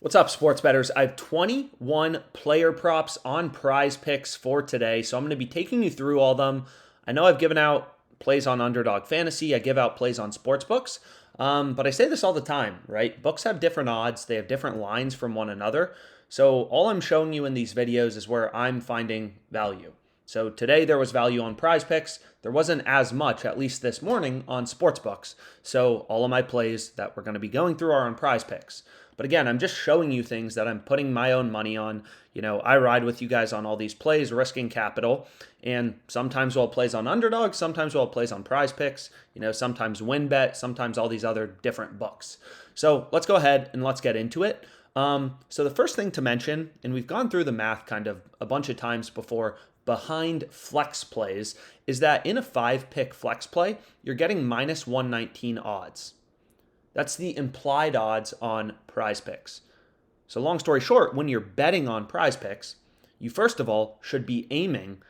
What's up, sports bettors? I have 21 player props on Prize Picks for today, so I'm going to be taking you through all of them. I know I've given out plays on Underdog Fantasy, I give out plays on sportsbooks, but I say this all the time, right? Books have different odds, they have different lines from one another. So all I'm showing you in these videos is where I'm finding value. So today there was value on Prize Picks. There wasn't as much, at least this morning, on sportsbooks. So all of my plays that we're going to be going through are on Prize Picks. But again, I'm just showing you things that I'm putting my own money on. You know, I ride with you guys on all these plays, risking capital. And sometimes we'll have plays on Underdog, sometimes we'll have plays on Prize Picks, sometimes WinBet, sometimes all these other different books. So let's go ahead and let's get into it. So the first thing to mention, and we've gone through the math kind of a bunch of times before, behind flex plays, is that in a 5-pick flex play, you're getting minus 119 odds. That's the implied odds on Prize Picks. So long story short, when you're betting on Prize Picks, you first of all should be aiming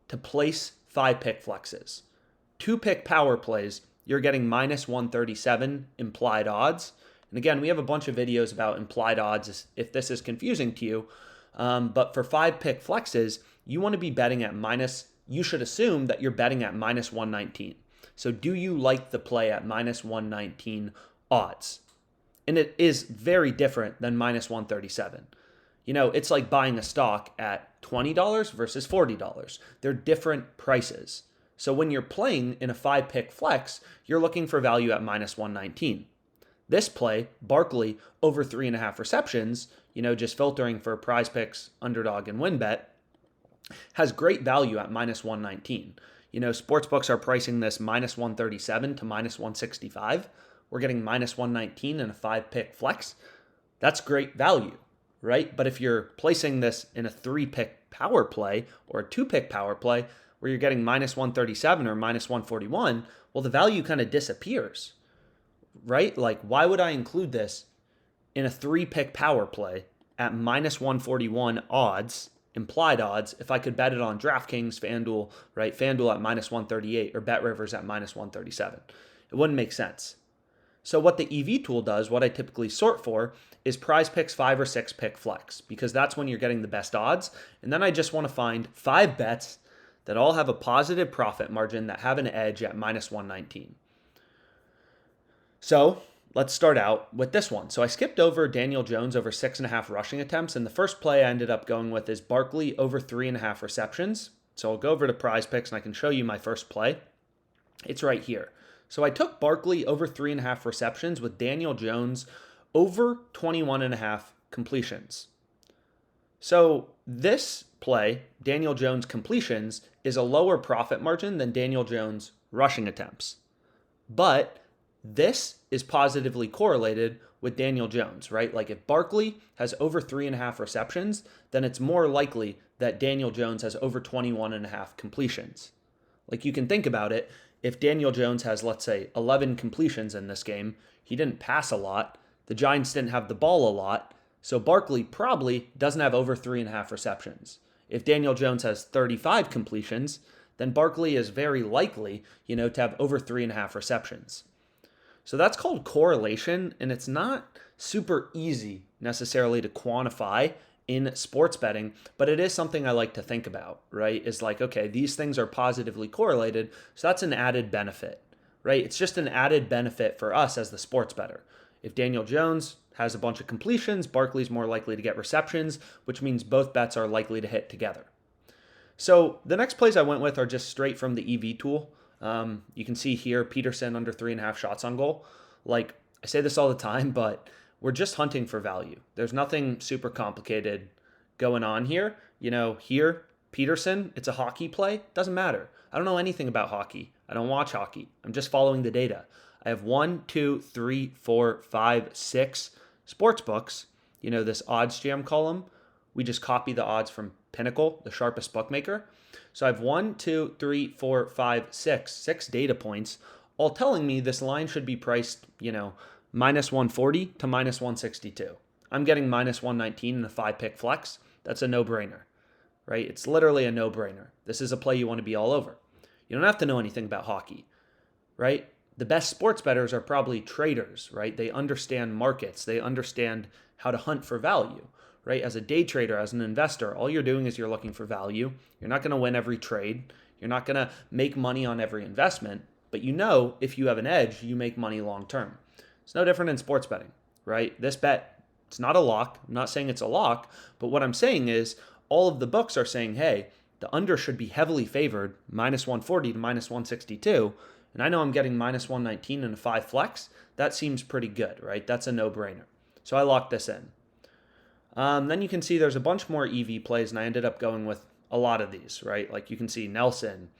to place 5-pick flexes. 2-pick power plays, you're getting minus 137 implied odds. And again, we have a bunch of videos about implied odds if this is confusing to you. But for 5-pick flexes, you want to be betting at you should assume that you're betting at minus 119. So do you like the play at minus 119 odds? And it is very different than minus 137. It's like buying a stock at $20 versus $40. They're different prices. So when you're playing in a 5-pick flex, you're looking for value at minus 119. This play, Barkley over 3.5 receptions, just filtering for Prize Picks, Underdog, and WinBet, has great value at minus 119. Sportsbooks are pricing this minus 137 to minus 165. We're getting minus 119 in a 5-pick flex. That's great value, right? But if you're placing this in a 3-pick power play or a 2-pick power play where you're getting minus 137 or minus 141, well, the value kind of disappears, right? Like, why would I include this in a 3-pick power play at minus 141 odds, implied odds, if I could bet it on DraftKings, FanDuel, right? FanDuel at minus 138 or BetRivers at minus 137. It wouldn't make sense. So what the EV tool does, what I typically sort for, is Prize Picks 5 or 6-pick flex, because that's when you're getting the best odds. And then I just want to find 5 bets that all have a positive profit margin that have an edge at minus 119. So let's start out with this one. So I skipped over Daniel Jones over 6.5 rushing attempts, and the first play I ended up going with is Barkley over 3.5 receptions. So I'll go over to Prize Picks and I can show you my first play. It's right here. So I took Barkley over 3.5 receptions with Daniel Jones over 21.5 completions. So this play, Daniel Jones completions, is a lower profit margin than Daniel Jones rushing attempts. But this is positively correlated with Daniel Jones, right? Like if Barkley has over 3.5 receptions, then it's more likely that Daniel Jones has over 21.5 completions. Like you can think about it. If Daniel Jones has, let's say, 11 completions in this game, he didn't pass a lot, the Giants didn't have the ball a lot, so Barkley probably doesn't have over 3.5 receptions. If Daniel Jones has 35 completions, then Barkley is very likely, to have over 3.5 receptions. So that's called correlation, and it's not super easy necessarily to quantify in sports betting, but it is something I like to think about, right? Is like, okay, these things are positively correlated, so that's an added benefit, right? It's just an added benefit for us as the sports bettor. If Daniel Jones has a bunch of completions, Barkley's more likely to get receptions, which means both bets are likely to hit together. So the next plays I went with are just straight from the EV tool. You can see here, Peterson under 3.5 shots on goal. Like, I say this all the time, but we're just hunting for value. There's nothing super complicated going on here. Here, Peterson, it's a hockey play. Doesn't matter. I don't know anything about hockey. I don't watch hockey. I'm just following the data. I have 1, 2, 3, 4, 5, 6 sports books. This OddsJam column. We just copy the odds from Pinnacle, the sharpest bookmaker. So I have 1, 2, 3, 4, 5, 6 data points, all telling me this line should be priced, minus 140 to minus 162. I'm getting minus 119 in a 5-pick flex. That's a no-brainer, right? It's literally a no-brainer. This is a play you want to be all over. You don't have to know anything about hockey, right? the best sports bettors are probably traders, right? They understand markets. They understand how to hunt for value, right? As a day trader, as an investor, all you're doing is you're looking for value. You're not going to win every trade. You're not going to make money on every investment, but you know if you have an edge, you make money long term. It's no different in sports betting, right? This bet, it's not a lock. I'm not saying it's a lock, but what I'm saying is all of the books are saying, hey, the under should be heavily favored, minus 140 to minus 162. And I know I'm getting minus 119 in a 5 flex. That seems pretty good, right? That's a no-brainer. So I locked this in. Then you can see there's a bunch more EV plays, and I ended up going with a lot of these, right? Like you can see Nelson,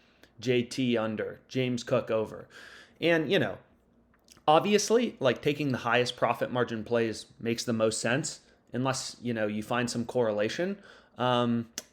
JT under, James Cook over. And, obviously, like taking the highest profit margin plays makes the most sense, unless, you find some correlation.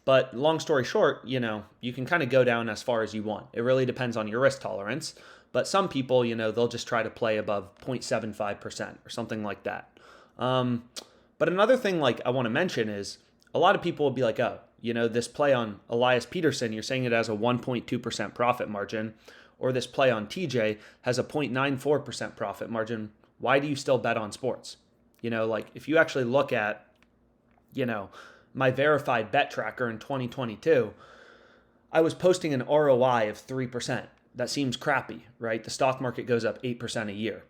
But long story short, you can kind of go down as far as you want. It really depends on your risk tolerance. But some people, they'll just try to play above 0.75% or something like that. But another thing like I want to mention is a lot of people will be like, oh, this play on Elias Peterson, you're saying it has a 1.2% profit margin, or this play on TJ has a 0.94% profit margin. Why do you still bet on sports? Like if you actually look at, my verified bet tracker in 2022, I was posting an ROI of 3%. That seems crappy, right? The stock market goes up 8% a year.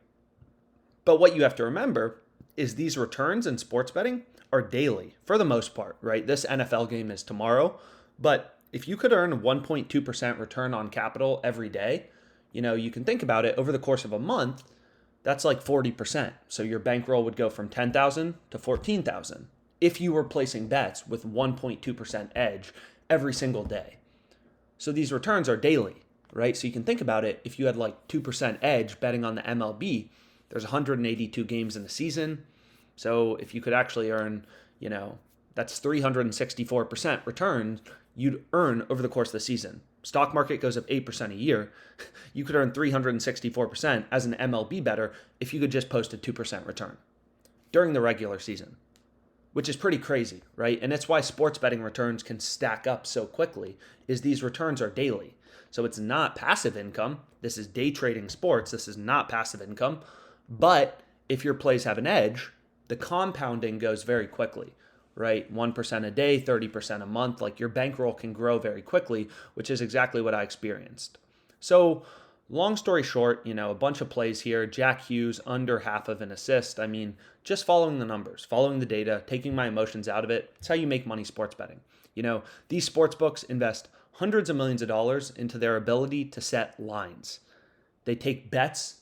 But what you have to remember is these returns in sports betting are daily for the most part, right? This NFL game is tomorrow, but if you could earn 1.2% return on capital every day, you can think about it over the course of a month, that's like 40%. So your bankroll would go from 10,000 to 14,000 if you were placing bets with 1.2% edge every single day. So these returns are daily, right? So you can think about it. If you had like 2% edge betting on the MLB, there's 182 games in a season. So if you could actually earn, that's 364% return you'd earn over the course of the season. Stock market goes up 8% a year. You could earn 364% as an MLB bettor if you could just post a 2% return during the regular season, which is pretty crazy, right? And it's why sports betting returns can stack up so quickly, is these returns are daily. So it's not passive income. This is day trading sports. This is not passive income. But if your plays have an edge, the compounding goes very quickly, right? 1% a day, 30% a month. Like your bankroll can grow very quickly, which is exactly what I experienced. So long story short, a bunch of plays here. Jack Hughes under half of an assist. I mean, just following the numbers, following the data, taking my emotions out of it. It's how you make money sports betting. These sports books invest hundreds of millions of dollars into their ability to set lines. They take bets.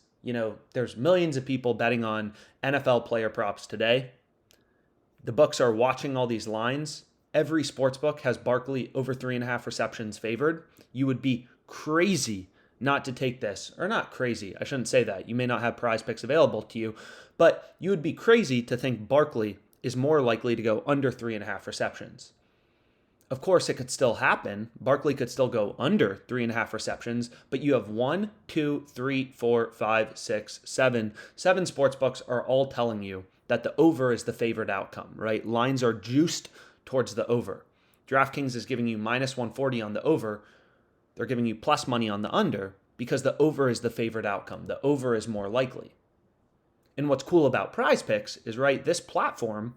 There's millions of people betting on NFL player props today. The books are watching all these lines. Every sports book has Barkley over 3.5 receptions favored. You would be crazy not to take this, or not crazy. I shouldn't say that. You may not have prize picks available to you, but you would be crazy to think Barkley is more likely to go under 3.5 receptions. Of course, it could still happen. Barkley could still go under 3.5 receptions, but you have 1, 2, 3, 4, 5, 6, 7. 7 sports books are all telling you that the over is the favored outcome, right? Lines are juiced towards the over. DraftKings is giving you minus 140 on the over. They're giving you plus money on the under because the over is the favored outcome. The over is more likely. And what's cool about prize picks is, right, this platform,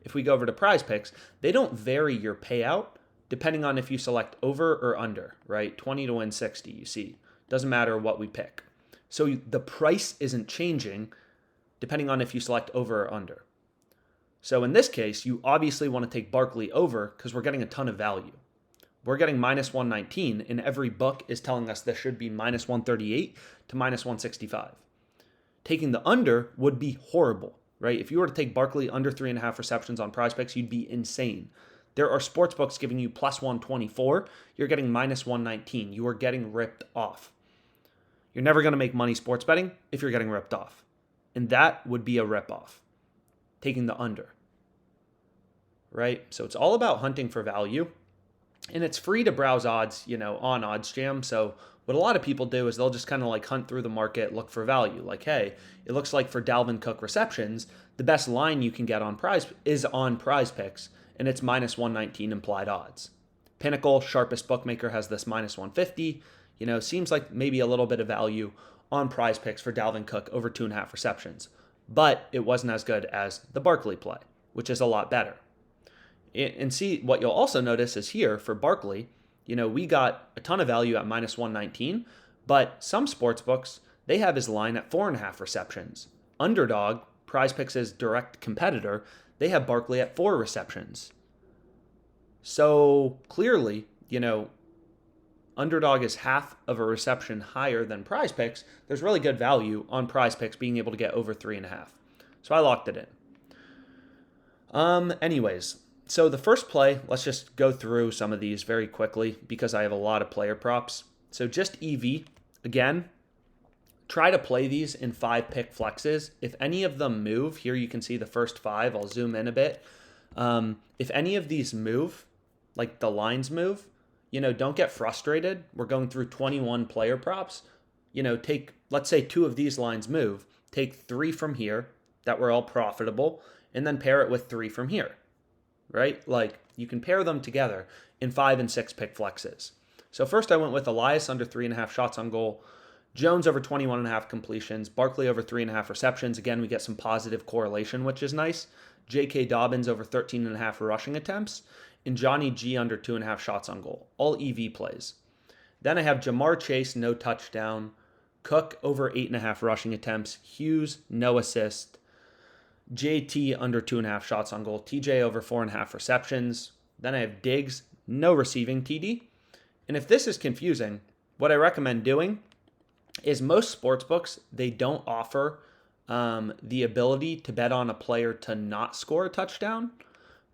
if we go over to prize picks, they don't vary your payout depending on if you select over or under, right? 20 to win 60, you see. Doesn't matter what we pick. So the price isn't changing depending on if you select over or under. So in this case, you obviously want to take Barkley over because we're getting a ton of value. We're getting minus 119, and every book is telling us this should be minus 138 to minus 165. Taking the under would be horrible, right? If you were to take Barkley under 3.5 receptions on prize picks, you'd be insane. There are sports books giving you plus 124. You're getting minus 119. You are getting ripped off. You're never going to make money sports betting if you're getting ripped off. And that would be a rip-off, taking the under, right? So it's all about hunting for value. And it's free to browse odds, on OddsJam. So what a lot of people do is they'll just kind of like hunt through the market, look for value. Like, hey, it looks like for Dalvin Cook receptions, the best line you can get on prize picks, and it's minus 119 implied odds. Pinnacle, sharpest bookmaker, has this minus 150. Seems like maybe a little bit of value on Prize Picks for Dalvin Cook over 2.5 receptions, but it wasn't as good as the Barkley play, which is a lot better. And see, what you'll also notice is here for Barkley, we got a ton of value at minus 119, but some sports books, they have his line at 4.5 receptions. Underdog, Prize Picks' direct competitor, they have Barkley at 4 receptions. So clearly, Underdog is half of a reception higher than Prize Picks. There's really good value on Prize Picks being able to get over 3.5. So I locked it in. Anyways, so the first play, let's just go through some of these very quickly because I have a lot of player props. So just EV, again, try to play these in 5-pick flexes. If any of them move, here you can see the first 5. I'll zoom in a bit. If any of these move, like the lines move, don't get frustrated. We're going through 21 player props. Let's say 2 of these lines move. Take 3 from here that were all profitable, and then pair it with 3 from here, right? Like you can pair them together in 5 and 6 pick flexes. So first I went with Elias under 3.5 shots on goal, Jones over 21.5 completions, Barkley over 3.5 receptions. Again, we get some positive correlation, which is nice. J.K. Dobbins over 13.5 rushing attempts, and Johnny G under 2.5 shots on goal. All EV plays. Then I have Jamar Chase, no touchdown. Cook over 8.5 rushing attempts. Hughes, no assist. JT under 2.5 shots on goal. TJ over 4.5 receptions. Then I have Diggs, no receiving TD. And if this is confusing, what I recommend doing is most sportsbooks, they don't offer the ability to bet on a player to not score a touchdown.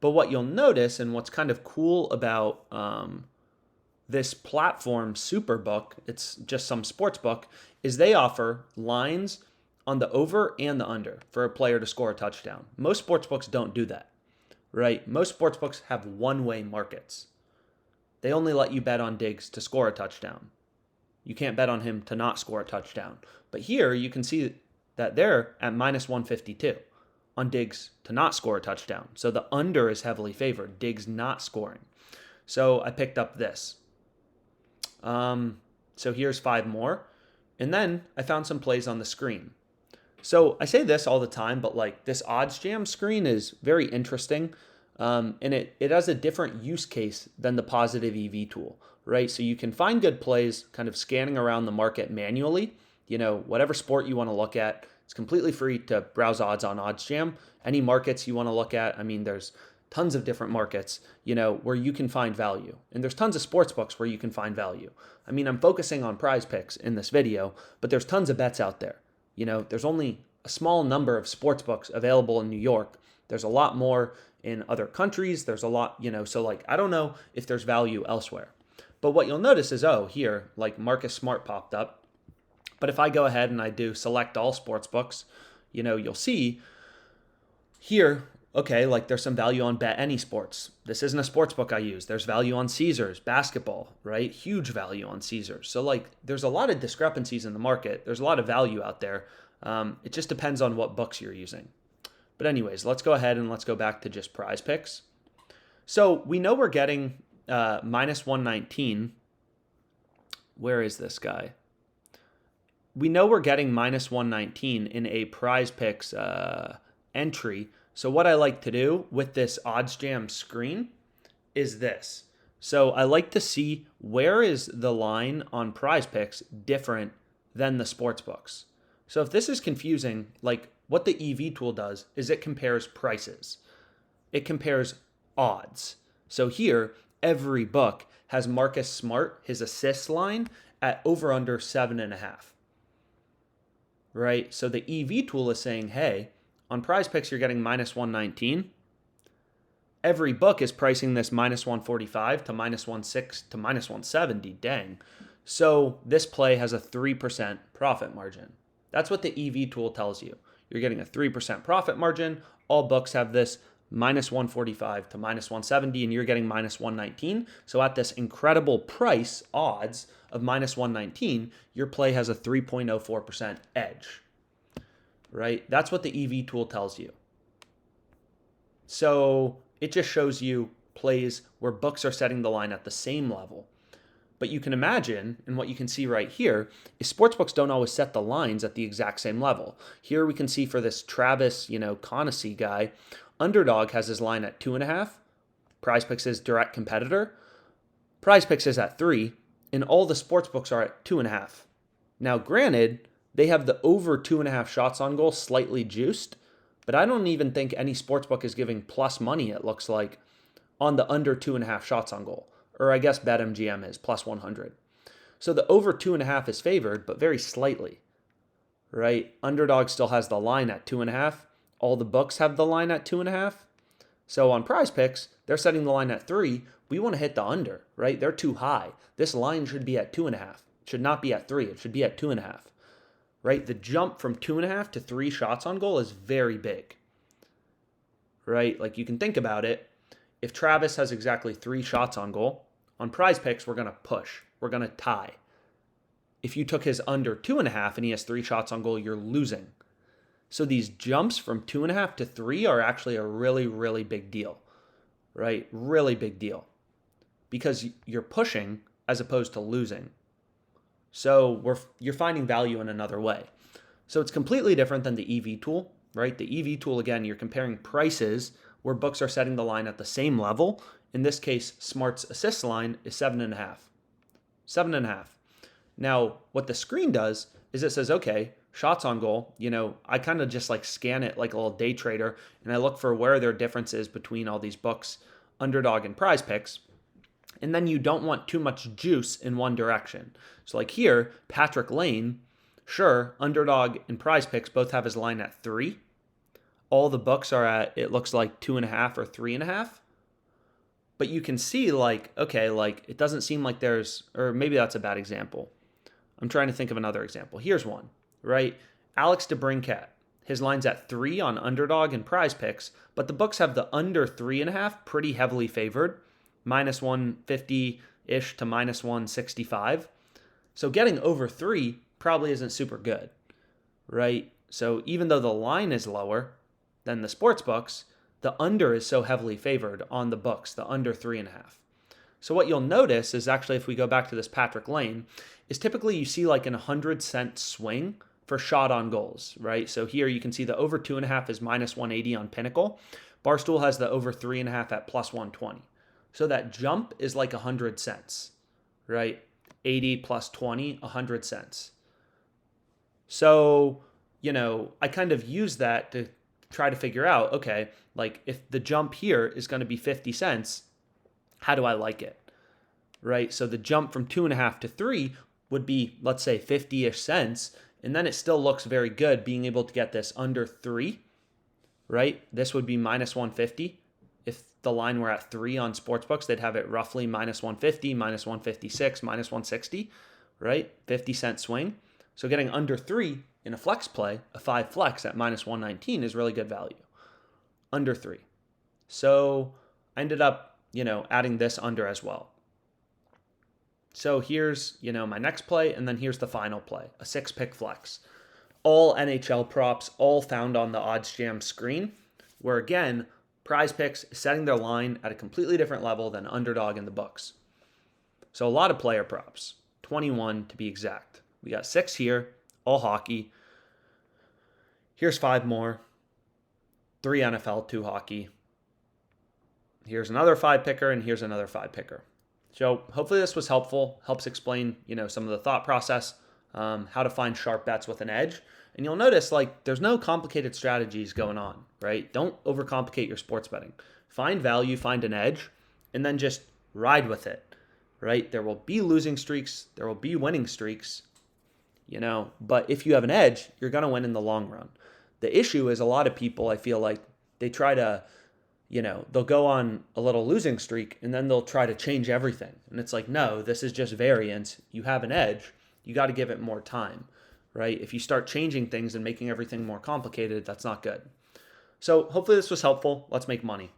But what you'll notice, and what's kind of cool about this platform, Superbook, it's just some sports book, is they offer lines on the over and the under for a player to score a touchdown. Most sports books don't do that, right? Most sports books have one-way markets. They only let you bet on Diggs to score a touchdown. You can't bet on him to not score a touchdown. But here you can see that they're at minus 152 on Diggs to not score a touchdown. So the under is heavily favored, Diggs not scoring. So I picked up this. So here's 5 more. And then I found some plays on the screen. So I say this all the time, but like this OddsJam screen is very interesting. And it has a different use case than the positive EV tool, right? So you can find good plays kind of scanning around the market manually. Whatever sport you want to look at, it's completely free to browse odds on OddsJam. Any markets you want to look at, there's tons of different markets, where you can find value. And there's tons of sports books where you can find value. I'm focusing on Prize Picks in this video, but there's tons of bets out there. There's only a small number of sports books available in New York. There's a lot more in other countries. There's a lot, so like, I don't know if there's value elsewhere. But what you'll notice is, here, like Marcus Smart popped up. But if I go ahead and I do select all sports books, you'll see here, okay, like there's some value on Bet Any Sports. This isn't a sports book I use. There's value on Caesars, basketball, right? Huge value on Caesars. So like there's a lot of discrepancies in the market. There's a lot of value out there. It just depends on what books you're using. But anyways, let's go ahead and let's go back to just Prize Picks. So we know we're getting minus 119. Where is this guy? We know we're getting minus 119 in a Prize Picks entry. So what I like to do with this OddsJam screen is this. So I like to see where is the line on Prize Picks different than the sports books. So if this is confusing, like what the EV tool does is it compares prices. It compares odds. So here, every book has Marcus Smart, his assist line, at over under 7.5. Right? So the EV tool is saying, hey, on Prize Picks, you're getting minus 119. Every book is pricing this minus 145 to minus 160 to minus 170. Dang. So this play has a 3% profit margin. That's what the EV tool tells you. You're getting a 3% profit margin. All books have this minus 145 to minus 170, and you're getting minus 119. So at this incredible price odds of minus 119, your play has a 3.04% edge. Right? That's what the EV tool tells you. So it just shows you plays where books are setting the line at the same level. But you can imagine, and what you can see right here, is sportsbooks don't always set the lines at the exact same level. Here we can see for this Travis, Conacy guy, Underdog has his line at 2.5. PrizePicks is direct competitor. PrizePicks is at 3, and all the sportsbooks are at 2.5. Now, granted, they have the over 2.5 shots on goal slightly juiced, but I don't even think any sportsbook is giving plus money, it looks like, on the under 2.5 shots on goal. Or I guess BetMGM is plus 100. So the over 2.5 is favored, but very slightly, right? Underdog still has the line at 2.5. All the books have the line at 2.5. So on PrizePicks, they're setting the line at 3. We want to hit the under, right? They're too high. This line should be at 2.5. It should not be at 3. It should be at 2.5, right? The jump from 2.5 to 3 shots on goal is very big, right? Like you can think about it. If Travis has exactly 3 shots on goal, on PrizePicks, we're going to push. We're going to tie. If you took his under 2.5 and he has 3 shots on goal, you're losing. So these jumps from 2.5 to 3 are actually a really, really big deal, right? Really big deal. Because you're pushing as opposed to losing. So you're finding value in another way. So it's completely different than the EV tool, right? The EV tool, again, you're comparing prices where books are setting the line at the same level. In this case, Smart's assist line is 7.5. 7.5. Now, what the screen does is it says, okay, shots on goal, I kind of just like scan it like a little day trader, and I look for where there are differences between all these books, Underdog and PrizePicks. And then you don't want too much juice in one direction. So like here, Patrick Lane, sure, Underdog and PrizePicks both have his line at 3. All the books are at, it looks like 2.5 or 3.5. But you can see it doesn't seem like or maybe that's a bad example. I'm trying to think of another example. Here's one, right? Alex DeBrincat, his line's at 3 on Underdog and PrizePicks, but the books have the under 3.5 pretty heavily favored, minus 150-ish to minus 165. So getting over 3 probably isn't super good, right? So even though the line is lower than the sports books, the under is so heavily favored on the books, the under 3.5. So what you'll notice is actually, if we go back to this Patrick Lane, is typically you see like an 100-cent swing for shot on goals, right? So here you can see the over 2.5 is minus 180 on Pinnacle. Barstool has the over 3.5 at plus 120. So that jump is like 100 cents, right? 80 plus 20, 100 cents. So, I kind of use that to try to figure out, okay, like if the jump here is going to be 50 cents, how do I like it, right? So the jump from 2.5 to 3 would be, let's say, 50-ish cents, and then it still looks very good being able to get this under 3, right? This would be minus 150. If the line were at 3 on sportsbooks, they'd have it roughly minus 150, minus 156, minus 160, right? 50-cent swing. So getting under 3 in a flex play, a 5 flex at minus 119 is really good value. Under 3. So I ended up, adding this under as well. So here's, my next play, and then here's the final play, a 6-pick flex. All NHL props, all found on the OddsJam screen, where again, PrizePicks is setting their line at a completely different level than Underdog in the books. So a lot of player props, 21 to be exact. We got 6 here, all hockey. Here's 5 more, 3 NFL, 2 hockey. Here's another 5-picker, and here's another 5-picker. So hopefully this was helpful, helps explain, some of the thought process, how to find sharp bets with an edge. And you'll notice, there's no complicated strategies going on, right? Don't overcomplicate your sports betting. Find value, find an edge, and then just ride with it, right? There will be losing streaks. There will be winning streaks, but if you have an edge, you're going to win in the long run. The issue is a lot of people, I feel like, they try to, they'll go on a little losing streak and then they'll try to change everything. And it's like, no, this is just variance. You have an edge. You got to give it more time, right? If you start changing things and making everything more complicated, that's not good. So hopefully this was helpful. Let's make money.